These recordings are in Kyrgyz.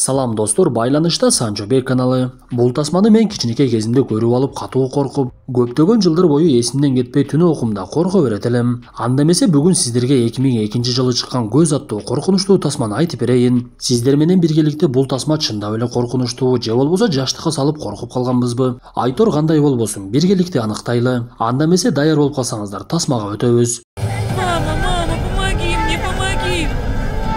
Салам достор, байланышта Санчобек каналы. Бул тасманы мен кичинекей кезимде көрүп алып катуу коркуп, көптөгөн жылдар бою эсимден кетпей түнү окумда корко берет элем. Анда эмесе бүгүн сиздерге 2002-жылы чыккан Көз аттуу коркунучтуу тасманы айтып берейин. Сиздер менен биргеликте бул тасма чындап эле коркунучтуу же болбосо жаштыкка салып коркуп калганбызбы? Айтор кандай болбосун, биргеликте аныктайлы. Анда эмесе даяр болуп калсаңыздар, тасмага өтөбүз. Мама,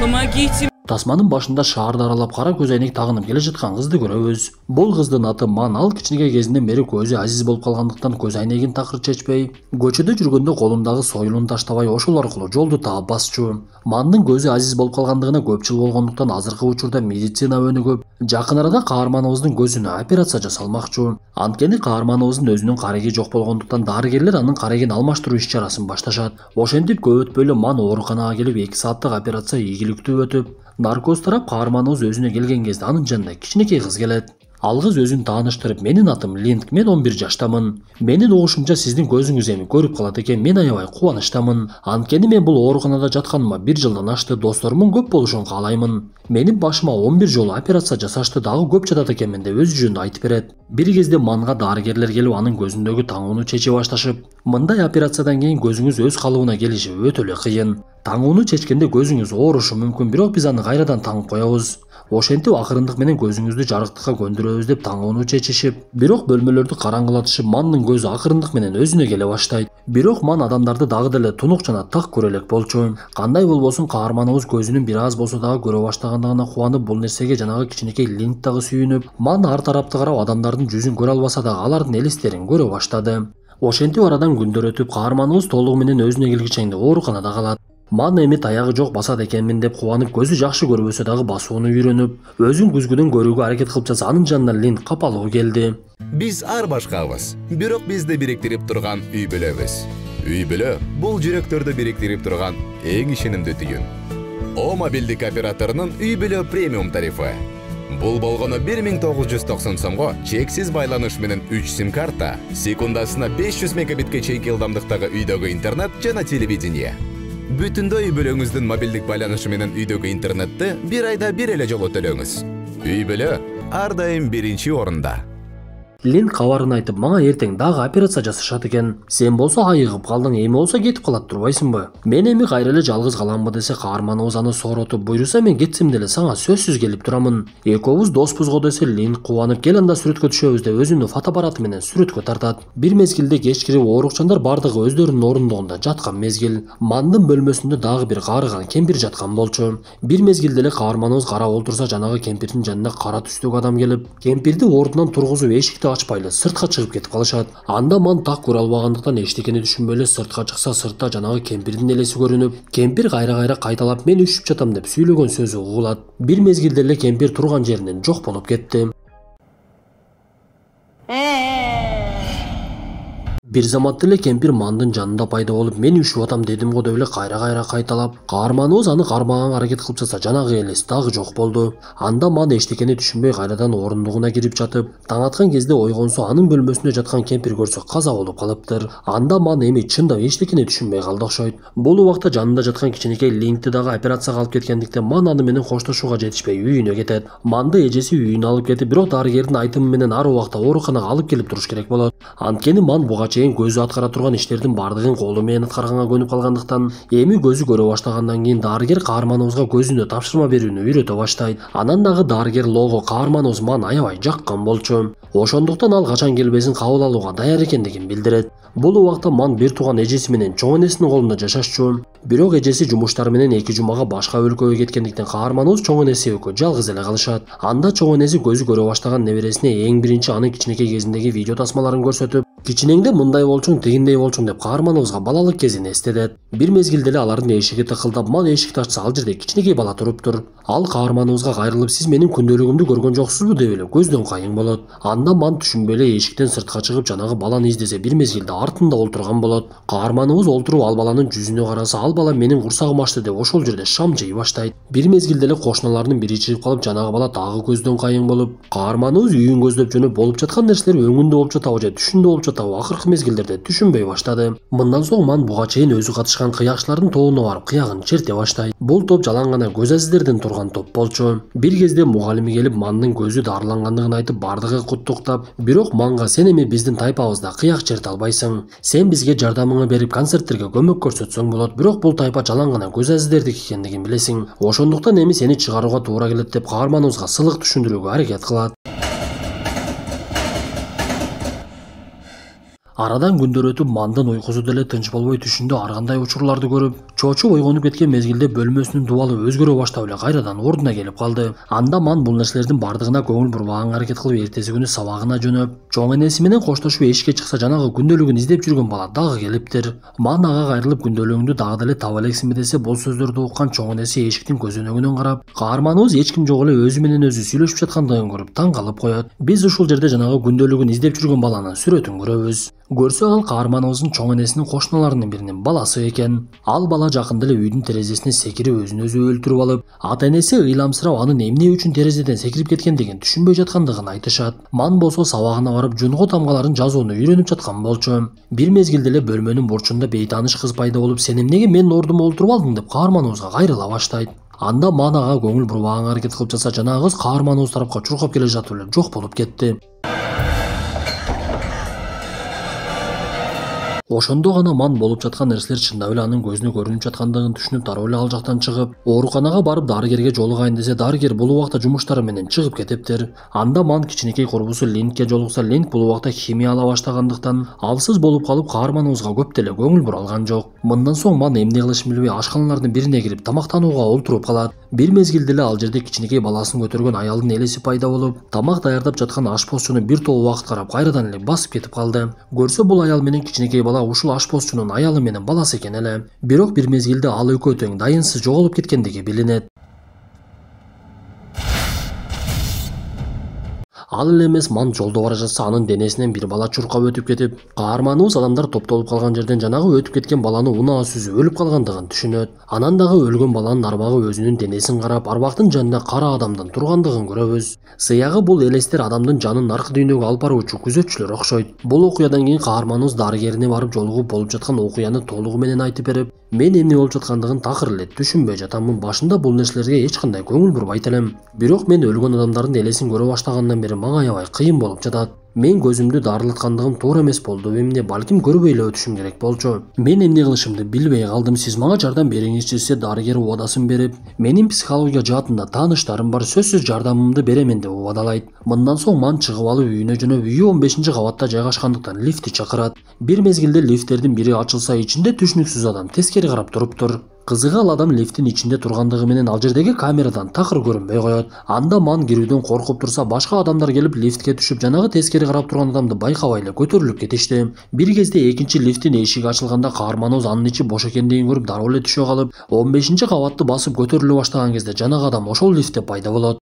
помогите. Тасманын башында шаарды аралап кара көз айнек тагынып келе жаткан кызды көрөбүз. Бул кыздын аты Ман. Ал кичинекей кезинен бери көзү азиз болуп калгандыктан көз айнегин такыр чечпей, көчөдө жүргөндө колундагы союлун таштабай ошол аркылуу жолду таап басчу. Мандын көзү азиз болуп калгандыгына көп жыл болгондуктан азыркы учурда медицина өнүгүп, жакын арада каарманыбыздын көзүнө операция жасалмакчу. Анткени каарманыбыздын өзүнүн кареги жок болгондуктан дарыгерлер анын карегин алмаштыруу иш-чарасын башташат. Ошентип көп өтпөй эле Ман ооруканага келип 2 сааттык операция ийгиликтүү өтүп, наркоз тарап каарманыбыз өзүнө келген кезде анын жанына кичинекей кыз келет. Ал кыз өзүн тааныштырып, менин атым Линд, мен 11 жаштамын. Менин угушумча сиздин көзүңүз эми көрүп калат экен, мен аябай кубанычтамын. Анткени мен бул ооруканада жатканыма 1 жылдан ашты, досторумун көп болушун каалаймын. Менин башыма 11 жолу операция жасашты, дагы көп жатат экенмин деп өз жүзүндө айтып берет. Бир кезде Манга дарыгерлер келип анын көзүндөгү таңууну чече башташып, мындай операциядан кийин көзүңүз өз калыбына келиши өтө эле кыйын. Таңууну чечкенде көзүңүз оорушу мүмкүн, бирок биз аны кайрадан таңып коебуз. Ошентип акырындык менен көзүңүздү жарыктыкка көндүрөбүз деп таңууну чечишип, бирок бөлмөлөрдү караңгылатышып, Мандын көзү акырындык менен өзүнө келе баштайт. Бирок Ман адамдарды дагы деле тунук жана так көрө элек болчу. Кандай болбосун каарманыбыз көзүнүн бир аз болсо дагы көрө баштагандыгына кубанып, бул нерсеге жанагы кичинекей Линд дагы сүйүнүп, Ман ар тарапты карап адамдардын жүзүн көрө албаса дагы алардын элестерин көрө баштады. Ошентип арадан күндөр өтүп, каарманыбыз толугу менен өзүнө келгичеңде ооруканада калат. Ман эми таягы жок басат экенмин деп кубанып, көзү жакшы көрбөсө дагы басууну үйрөнүп, өзүн күзгүдөн көрүүгө аракет кылып жатса, анын жанына Линд капалуу келди. Биз ар башкабыз, бирок бизди бириктирип турган үй бүлөбүз. Үй бүлө бул жүрөктөрдү бириктирип турган эң ишенимдүү түйүн. О мобилдик операторунун үй бүлө премиум тарифы. Бул болгону 1990 сомго чексиз байланыш менен 3 сим карта, секундасына 500 мегабитке чейинки ылдамдыктагы үйдөгү интернет жана телевидение. Бүтүндөй үй бүлөңүздүн мобилдик байланышы менен үйдөгү интернетти бир айда бир эле жолу төлөңүз. Үй бүлө ар дайым биринчи орунда. Линд кабарын айтып, мага эртең дагы операция жасашат экен. Сен болсо айыгып калдың, эми болсо кетип калат турбайсыңбы? Мен эми кайра эле жалгыз каламбы десе, каарманыбыз аны сооротуп, буйруса мен кетсем деле сага сөзсүз келип турамын. Экөөбүз доспузго десе, Линд кубанып, кел анда сүрөткө түшөбүз деп өзүнүн фотоаппараты менен сүрөткө тартат. Бир мезгилде кечкирип оорукчандар бардыгы өздөрүнүн орундугунда жаткан мезгил. Мандын бөлмөсүндө дагы бир каарыган кемпир жаткан болчу. Бир мезгилде эле каарманыбыз карап олтурса, жанагы кемпирдин жанына кара түстөгү адам келип, кемпирди ордунан тургузуп эшикти ачпай эле сыртка чыгып кетип калышат. Анда Ман так көрө албагандыктан эчтекени түшүнбөй эле сыртка чыкса, сыртта жанагы кемпирдин элеси көрүнүп, кемпир кайра кайталап, мен үшүп жатам деп сүйлөгөн сөзү угулат. Бир мезгилде эле кемпир турган жеринен жок болуп кетти. Бир заматта эле кемпир Мандын жанында пайда болуп, мен үшүп атам дедим го деп эле кайра кайталап, каарманыбыз аны кармаганга аракет кылып жатса, жанагы элес дагы жок болду. Анда Ман эчтекени түшүнбөй кайрадан орундугуна кирип жатып, таң аткан кезде ойгонсо анын бөлмөсүндө жаткан кемпир көрсө каза болуп калыптыр. Анда Ман эми чындап эчтекени түшүнбөй калды окшойт. Бул убакта жанында жаткан кичинекей Линдти дагы операцияга алып кеткендиктен Ман аны менен коштошууга жетишпей үйүнө кетет. Манды эжеси үйүнө алып кетип, бирок дарыгердин айтымы менен ар убакта ооруканага алып келип туруш керек болот. Анткени Ман буга көзү аткара турган иштердин бардыгын колу менен аткарганга көнүп калгандыктан, эми көзү көрө баштагандан кийин дарыгер каарманыбызга көзүнө тапшырма берүүнү үйрөтө баштайт. Анан дагы дарыгер Лого каарманыбыз Ман аябай жаккан болчу. Ошондуктан ал качан келбесин кабыл алууга даяр экендигин билдирет. Бул убакта Ман бир тууган эжеси менен чоң энесинин колунда жашашчу. Бирок эжеси жумуштары менен 2 жумага башка өлкөгө кеткендиктен каарманыбыз чоң энеси экөө жалгыз эле калышат. Анда чоң энеси көзү көрө баштаган небересине эң биринчи анын кичинекей кезиндеги видео тасмаларын көрсөтүп, кичинеңде мындай болчуң, тигиндей болчуң деп каарманыбызга балалык кезин эстетет. Бир мезгилде эле алардын эшиги тыкылдап, Ман эшикти ачса, ал жерде кичинекей бала туруптур. Ал каарманыбызга кайрылып, сиз менин күндөлүгүмдү көргөн жоксузбу деп эле көздөн кайың болот. Анда Ман түшүнбөй эле эшиктен сыртка чыгып жанагы баланы издесе, бир мезгилде артында олтурган болот. Каарманыбыз олтуруп ал баланын жүзүнө караса, ал бала менин курсагым ачты деп ошол жерде шам жей баштайт. Бир мезгилде эле кошуналардын бири чыгып калып, жанагы бала дагы көздөн кайың болуп, каарманыбыз үйүн көздөп жөнөп, болуп жаткан нерселер өңүндө болуп жатабы же түшүндө болуп жатабы акыркы мезгилдерде түшүнбөй баштады. Мындан соң ман буга чейин өзү катышкан кыякчылардын тобуна барып кыягын черте баштайт. Бул топ жалаң гана көз азиздерден турган топ болчу. Бир кезде мугалими келип мандын көзү дарылангандыгын айтып бардыгы куттуктап, бирок манга сен эми биздин тайпабызда кыяк черте албайсың. Сен бизге жардамыңы берип концерттерге көмөк көрсөтсөң болот, бирок бул тайпа жалаң гана көз азиздердики экендигин билесиң. Ошондуктан эми сени чыгарууга туура келет деп каарманыбызга сылык түшүндүрүүгө аракет кылат. Арадан күндөр өтүп мандын уйкусу деле тынч болбой түшүндө ар кандай учурларды көрүп, чоочуп ойгонуп кеткен мезгилде бөлмөсүнүн дубалы өзгөрө баштап эле кайрадан ордуна келип калды. Анда ман бул нерселердин бардыгына көңүл бурбаганга аракет кылып эртеси күнү сабагына жөнөп, чоң энеси менен коштошуп эшикке чыкса жанагы күндөлүгүн издеп жүргөн бала дагы келиптир. Ман ага кайрылып күндөлүгүңдү дагы деле таба элексиңби десе, бул сөздөрдү уккан чоң энеси эшиктин көзөнөгүнөн карап, каарманыбыз эч ким жок эле өзү менен өзү сүйлөшүп жаткандыгын көрүп таң калып коет. Биз ушул жерде жанагы күндөлүгүн издеп жүргөн баланын сүрөтүн көрөбүз. Көрсө ал каарманыбыздын чоң энесинин кошуналарынын биринин баласы экен. Ал бала жакында эле үйдүн терезесине секирип өзүн өзү өлтүрүп алып, ата энеси ыйламсырап анын эмне үчүн терезеден секирип кеткендигин түшүнбөй жаткандыгын айтышат. Ман болсо сабагына барып жунго тамгаларын жазууну үйрөнүп жаткан болчу. Бир мезгилде эле бөлмөнүн бурчунда бейтааныш кыз пайда болуп, сен эмнеге менин ордума олтуруп алдың деп каарманыбызга кайрыла баштайт. Анда ман ага көңүл бурбаганга аракет кылып жатса, жанагы кыз каарманыбыз тарапка чуркап келе жатып эле жок болуп кетти. Ошондо гана ман болуп жаткан нерселер чындап эле анын көзүнө көрүнүп жаткандыгын түшүнүп, дароо эле ал жактан чыгып, ооруканага барып дарыгерге жолугайын десе, дарыгер бул убакта жумуштары менен чыгып кетиптир. Анда ман кичинекей курбусу Лингке жолукса, Линг бул убакта химия ала баштагандыктан алсыз болуп калып каарманыбызга көп деле көңүл бура алган жок. Мындан соң ман эмне кылышын билбей ашканалардын бирине кирип тамактанууга олтуруп калат. Бир мезгилде эле ал жерде кичинекей баласын көтөргөн аялдын элеси пайда болуп, тамак даярдап жаткан ашпозчуну бир топ убакыт карап кайрадан эле басып кетип калды. Көрсө бул аял менен кичинекей бала ушул ашпозчунун аялы менен баласы экен эле. Бирок бир мезгилде ал экөө тең дайынсыз жоголуп кеткендиги билинет. Ал эле эмес, ман жолдо бара жатса анын денесинен бир бала чуркап өтүп кетип, каарманыбыз адамдар топтолуп калган жерден жанагы өтүп кеткен баланы унаа сүзүп өлүп калгандыгын түшүнөт. Анан дагы өлгөн баланын арбагы өзүнүн денесин карап, арбактын жанында кара адамдын тургандыгын көрөбүз. Сыягы бул элестер адамдын жанын наркы дүйнөгө алып баруучу күзөтчүлөр окшойт. Бул окуядан кийин каарманыбыз дарыгерине барып жолугуп болуп жаткан окуяны толугу менен айтып берип, мен эмне болуп жаткандыгын такыр эле түшүнбөй жатамын. Башында бул нерселерге эч кандай көңүл бурбайт элем. Бирок мен өлгөн адамдардын элесин көрө баштагандан бери мага аябай кыйын болуп жатат. Мен көзүмдү дарылаткандыгым туура эмес болду, эмне балким көрбөй эле өтүшүм керек болчу. Мен эмне кылышымды билбей калдым. Сиз мага жардам бериңизчи десе, дарыгер убадасын берип, менин психология жаатында тааныштарым бар, сөзсүз жардамымды беремен деп убадалайт. Мындан соң ман чыгып алып үйүнө жөнөп, үйү 15-кабатта жайгашкандыктан лифти чакырат. Бир мезгилде лифттердин бири ачылса, ичинде түшүнүксүз адам тескери карап туруптур. Кызыгы ал адам лифтин ичинде тургандыгы менен ал жердеги камерадан такыр көрүнбөй коет. Анда ман кирүүдөн коркуп турса, башка адамдар келип лифтке түшүп, жанагы тескери карап турган адамды байкабай эле көтөрүлүп кетишти. Бир кезде экинчи лифтин эшиги ачылганда каарманыбыз анын ичи бош экендигин көрүп дароо эле түшө калып, 15-кабатты басып көтөрүлө баштаган кезде жанагы адам ошол лифтте пайда болот.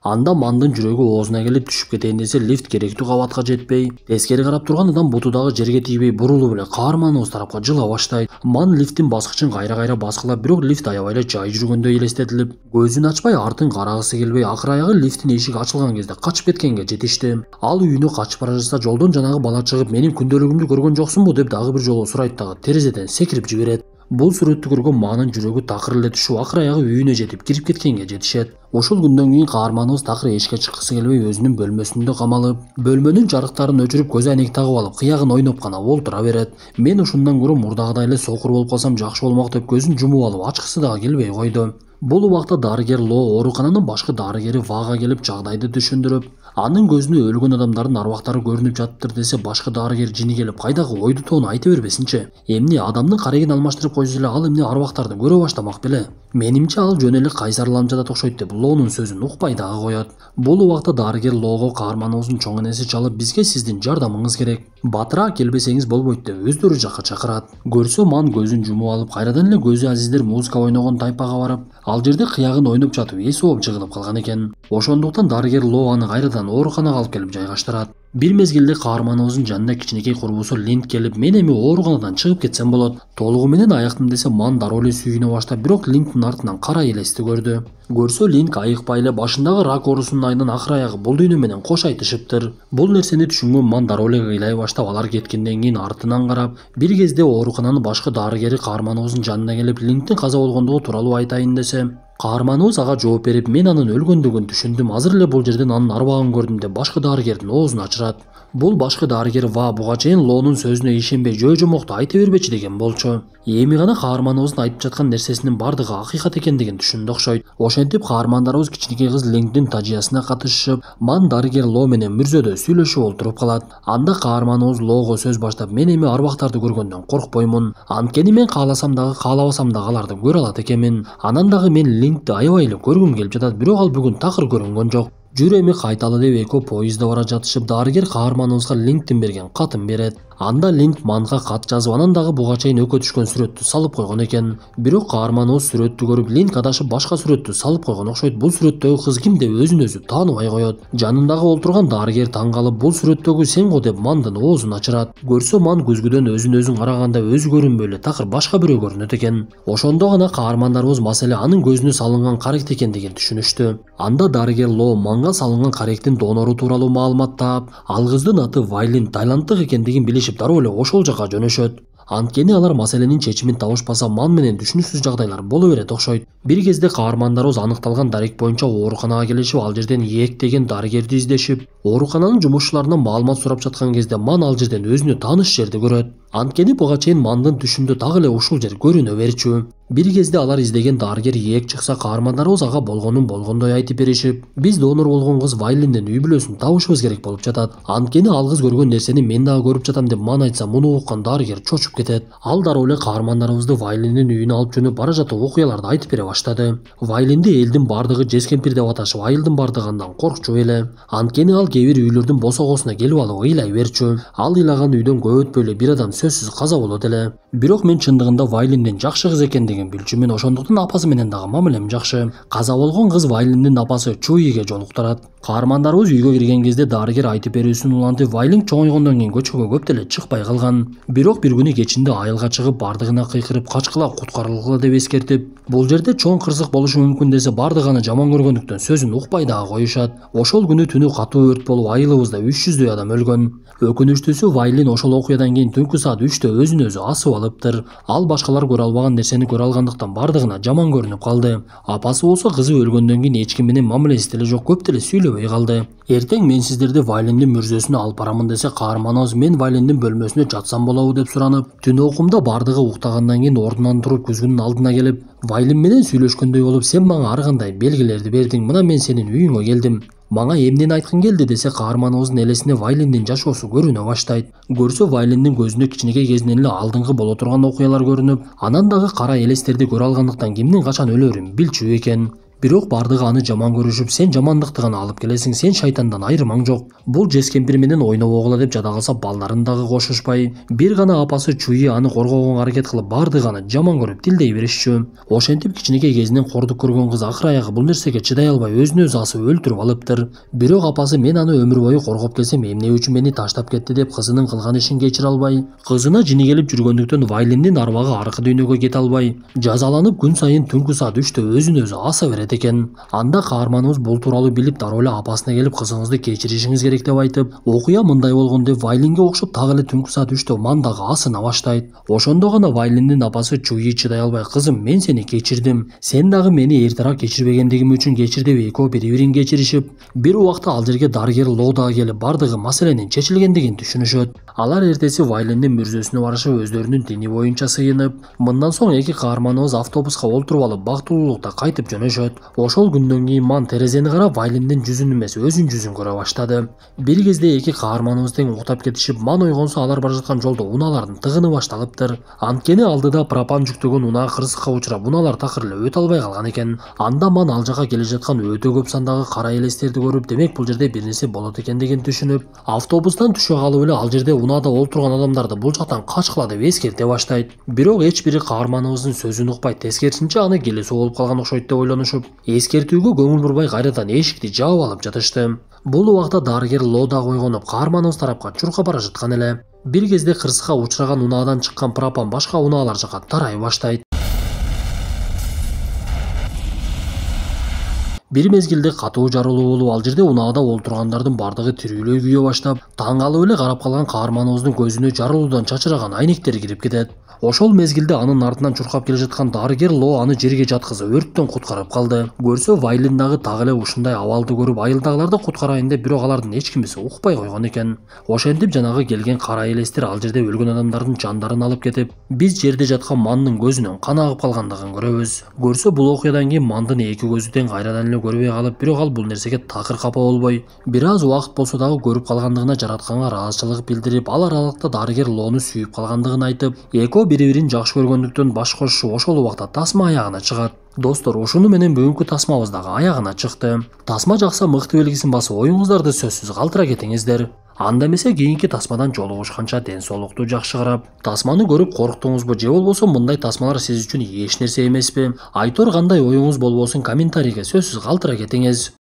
Анда мандын жүрөгү оозуна келип түшүп кетейин десе, лифт керектүү кабатка жетпей, тескери карап турган адам буту дагы жерге тийбей бурулуп эле каарманыбыз тарапка жыла баштайт. Ман лифттин баскычын кайра баскылап, бирок лифт аябай эле жай жүргөндөй элестетилип, көзүн ачпай артын карагысы келбей, акыр аягы лифттин эшиги ачылган кезде качып кеткенге жетишти. Ал үйүнө качып бара жатса, жолдон жанагы бала чыгып, менин күндөлүгүмдү көргөн жоксуңбу деп дагы бир жолу сурайт дагы терезеден секирип жиберет. Бул сүрөттү көргөн манын жүрөгү такыр эле түшүп, акыр аягы үйүнө жетип кирип кеткенге жетишет. Ошол күндөн кийин каарманыбыз такыр эшикке чыккысы келбей өзүнүн бөлмөсүндө камалып, бөлмөнүн жарыктарын өчүрүп, көз айнек тагып алып, кыягын ойноп гана олтура берет. Мен ушундан көрө мурдагыдай эле сокур болуп калсам жакшы болмок деп көзүн жумуп алып, ачкысы дагы келбей койду. Бул убакта дарыгер Ло, оорукананын башкы дарыгери Вага келип жагдайды түшүндүрүп, анын көзүнө өлгөн адамдардын арбактары көрүнүп жатыптыр десе, башкы дарыгер жини келип кайдагы ойду тоону айта бербесинчи. Эмне адамдын карегин алмаштырып койсо эле ал эмне арбактарды көрө баштамак беле? Менимче ал жөн эле кайсарланып жатат окшойт деп Лоонун сөзүн укпай дагы коет. Бул убакта дарыгер Лоого каарманыбыздын чоң энеси чалып, бизге сиздин жардамыңыз керек. Батыраак келбесеңиз болбойт деп өздөрү жакка чакырат. Көрсө ман көзүн жумуп алып, кайрадан эле көзү азиздер музыка ойногон тайпага барып, ал жерде кыягын ойноп жатып эси ооп жыгылып калган экен. Ошондуктан дарыгер Лоо аны кайрадан аны ооруканага алып келип жайгаштырат. Бир мезгилде каарманыбыздын жанына кичинекей курбусу Линд келип, мен эми ооруканадан чыгып кетсем болот, толугу менен аяктым десе Ман дароо эле сүйүнө баштап, бирок Линдтин артынан кара элести көрдү. Көрсө Линд айыкпай эле башындагы рак оорусунун айынан акыр аягы бул дүйнө менен кош айтышыптыр. Бул нерсени түшүнгөн Ман дароо эле кыйлай баштап, алар кеткенден кийин артынан карап, бир кезде оорукананын башкы дарыгери каарманыбыздын жанына келип, Линдтин каза болгондугу тууралуу айтайын десе, каарманыбыз ага жооп берип, мен анын өлгөндүгүн түшүндүм, азыр эле бул жерден анын арбагын көрдүм деп башкы дарыгердин оозун ачырат. Бул башкы дарыгер буга чейин Лоонун сөзүнө ишенбей жөө-жомокту айта бербечи деген болчу. Эми гана каарманыбыздын айтып жаткан нерсесинин бардыгы акыйкат экендигин түшүндү окшойт. Ошентип каармандарыбыз кичинекей кыз Линдтин тажыясына катышышып, Ман дарыгер Лоо менен мүрзөдө сүйлөшүп олтуруп калат. Анда каарманыбыз Лоого сөз баштап, мен эми арбактарды көргөндөн коркпоймун. Анткени мен кааласам дагы каалабасам дагы аларды көрө алат экенмин. Анан дагы мен Линдти аябай эле көргүм келип жатат, бирок ал бүгүн такыр көрүнгөн жок. Жүр эми кайталы деп экөө поездда бара жатышып, дарыгер каарманыбызга Линдтин берген катын берет. Анда Линд Манга кат жазып, анан дагы буга чейин өкө түшкөн сүрөттү салып койгон экен. Бирок каарманыбыз сүрөттү көрүп, Линд адашып башка сүрөттү салып койгон окшойт. Бул сүрөттөгү кыз ким деп өзүн өзү тааныбай коет. Жанындагы олтурган дарыгер таң калып, бул сүрөттөгү сен го деп Мандын оозун ачырат. Көрсө Ман көзгүдөн өзүн караганда өзү көрүнбөй эле такыр башка бирөө көрүнөт экен. Ошондо гана каармандарыбыз маселе анын көзүнө салынган карект экендигин түшүнүштү. Анда дарыгер Лоо Манга салынган каректин донору тууралуу маалымат таап, ал кыздын аты Вайлин, Тайланддык экендигин билишип дароо эле ошол жака жөнөшөт. Анткени алар маселенин чечимин табышпаса, Ман менен түшүнүксүз жагдайлар боло берет окшойт. Бир кезде каармандарыбыз аныкталган дарек боюнча ооруканага келишип, ал жерден Ек деген дарыгерди издешип, оорукананын жумушчуларынан маалымат сурап жаткан кезде Ман ал жерден өзүнө тааныш жерди көрөт. Анткени буга чейин Мандын түшүндө так эле ушул жер көрүнө берчү. Бир кезде алар издеген дарыгер Ек чыкса, каармандарыбыз ага болгонун болгондой айтып беришип, биз донор болгон кыз Вайлиндин үй бүлөсүн табышыбыз керек болуп жатат. Анткени ал кыз көргөн нерсени мен дагы көрүп жатам деп Ман айтса, муну уккан дарыгер чочуп кетет. Ал дароо эле каармандарыбызды Вайлиндин үйүнө алып жөнөп бара жатып окуяларды айтып бере баштады. Вайлинди элдин бардыгы жез кемпир деп аташып, айылдын бардыгы андан коркчу эле. Анткени ал кээ бир үйлөрдүн босогосуна келип алып ыйлай берчү. Ал ыйлаган үйдөн көп өтпөй эле бир адам сөзсүз каза болот эле. Бирок мен чындыгында Вайлиндин жакшы кыз экендигин билчүмүн, ошондуктан апасы менен дагы мамилем жакшы. Каза болгон кыз Вайлиндин апасы Чуиге жолуктурат. Каармандарыбыз үйгө кирген кезде дарыгер айтып берүүсүн улантып, Вайлин чоңойгондон кийин көчөгө көп деле чыкпай калган. Бирок бир күнү кечинде айылга чыгып, бардыгына кыйкырып, качкыла куткарылгыла деп эскертип, бул жерде чоң кырсык болушу мүмкүн десе, бардыгы аны жаман көргөндүктөн сөзүн укпай дагы коюшат. Ошол күнү түнү катуу өрт болуп, айылыбызда 300дөй адам өлгөн. Өкүнүчтүүсү, Вайлин ошол окуядан кийин түнкү саат 3тө өзүн өзү асып алыптыр. Ал башкалар көрө албаган нерсени көрө алгандыктан бардыгына жаман көрүнүп калды. Апасы болсо кызы өлгөндөн кийин эч ким менен мамилеси деле жок, көп деле сүйлөбөй калды. Эртең мен сиздерди Вайлиндин мүрзөсүнө алып барамын десе, каарманыбыз мен Вайлиндин бөлмөсүнө жатсам болобу деп суранып, түн окумда бардыгы уктагандан кийин ордунан туруп күзгүнүн алдына келип, Вайлин менен сүйлөшкөндөй болуп, сен мага ар кандай белгилерди бердиң, мына мен сенин үйүңө келдим. Мага эмнени айткың келди десе, каарманыбыздын элесине Вайлиндин жашоосу көрүнө баштайт. Көрсө Вайлиндин көзүнө кичинекей кезинен эле алдыңкы боло турган окуялар көрүнүп, анан дагы кара элестерди көрө алгандыктан кимдин качан өлөрүн билчү экен. Бирок бардыгы аны жаман көрүшүп, сен жамандыкты гана алып келесиң, сен шайтандан айырмаң жок. Бул жез кемпир менен ойнобогула деп жада калса, балдарын дагы кошушпай, бир гана апасы Чуи аны коргоого аракет кылып, бардыгы аны жаман көрүп тилдей беришчү. Ошентип кичинекей кезинен кордук көргөн кыз акыр аягы бул нерсеге чыдай албай өзүн өзү асып өлтүрүп алыптыр. Бирок апасы мен аны өмүр бою коргоп келсем, эмне үчүн мени таштап кетти деп кызынын кылган ишин кечире албай, кызына жини келип жүргөндүктөн Вайлиндин арбагы аркы дүйнөгө кете албай, жазаланып күн сайын түнкү саат 3тө өзүн өзү аса берет экен. Анда каарманыбыз бул тууралуу билип, дароо эле апасына келип, кызыңызды кечиришиңиз керек деп айтып, окуя мындай болгон деп Вайлинге окшоп так эле түнкү саат 3тө Мандагы асына баштайт. Ошондо гана Вайлиндин апасы Чуи чыдай албай, кызым, мен сени кечирдим, сен дагы мени эртерээк кечирбегендигим үчүн кечир деп экөө бири-бирин кечиришип, бир убакта ал жерге дарыгер Лоо дагы келип, бардыгы маселенин чечилгендигин түшүнүшөт. Алар эртеси Вайлиндин мүрзөсүнө барышып, өздөрүнүн дини боюнча сыйынып, мындан соң эки каарманыбыз автобуска олтуруп алып бактылуулукта кайтып жөнөшөт. Ошол күндөн кийин Ман терезени карап Вайлиндин жүзүн эмес, өзүнүн жүзүн көрө баштады. Бир кезде эки каарманыбыз тең уктап кетишип, Ман ойгонсо алар бара жаткан жолдо унаалардын тыгыны башталыптыр. Анткени алдыда пропан жүктөгөн унаа кырсыкка учурап, унаалар такыр эле өтө албай калган экен. Анда Ман ал жака келе жаткан өтө көп сандагы кара элестерди көрүп, демек бул жерде бир нерсе болот экендигин түшүнүп, автобустан түшө калып эле ал жерде унаада олтурган адамдарды бул жактан качкыла деп эскерте баштайт. Бирок эч бири каарманыбыздын сөзүн укпай, тескерисинче аны келесоо болуп калган окшойт деп ойлонушуп, эскертүүгө көңүл бурбай кайрадан эшикти жаап алып жатышты. Бул убакта дарыгер Ло да койгонуп каарманыбыз тарапка чурка бара жаткан эле. Бир кезде кырсыкка учураган унаадан чыккан пропан башка унаалар жака тарай баштайт. Бир мезгилде катуу жарылуу болуп, ал жерде унаада олтургандардын бардыгы тирүүлөй күйө баштап, таң калып эле карап калган каарманыбыздын көзүнө жарылуудан чачыраган айнектер кирип кетет. Ошол мезгилде анын артынан чуркап келе жаткан дарыгер Ло аны жерге жаткызып өрттөн куткарып калды. Көрсө Вайлин дагы так эле ушундай абалды көрүп айылдагыларды куткарайын деп, бирок алардын эч кимиси укпай койгон экен. Ошентип жанагы келген кара элестер ал жерде өлгөн адамдардын жандарын алып кетип, биз жерде жаткан Мандын көзүнөн кан агып калгандыгын көрөбүз. Көрсө бул окуядан кийин Мандын эки көзү тең кайрадан эле көрбөй калып, бирок ал бул нерсеге такыр капа болбой, бир аз убакыт болсо дагы көрүп калгандыгына жаратканга ыраазычылык билдирип, ал аралыкта дарыгер Лону сүйүп калгандыгын айтып, экөө бири-бирин жакшы көргөндүктөн баш кошушуп ошол убакта тасма аягына чыгат. Достор, ушуну менен бүгүнкү тасмабыз дагы аягына чыкты. Тасма жакса мыкты белгисин басып, оюңуздарды сөзсүз калтыра кетиңиздер. Анда эмесе кийинки тасмадан жолугушканча ден соолукту жакшы карап, тасманы көрүп корктуңузбу же болбосо мындай тасмалар сиз үчүн эч нерсе эмеспи? Айтор кандай оюңуз болбосун комментарийге сөзсүз калтыра кетиңиз.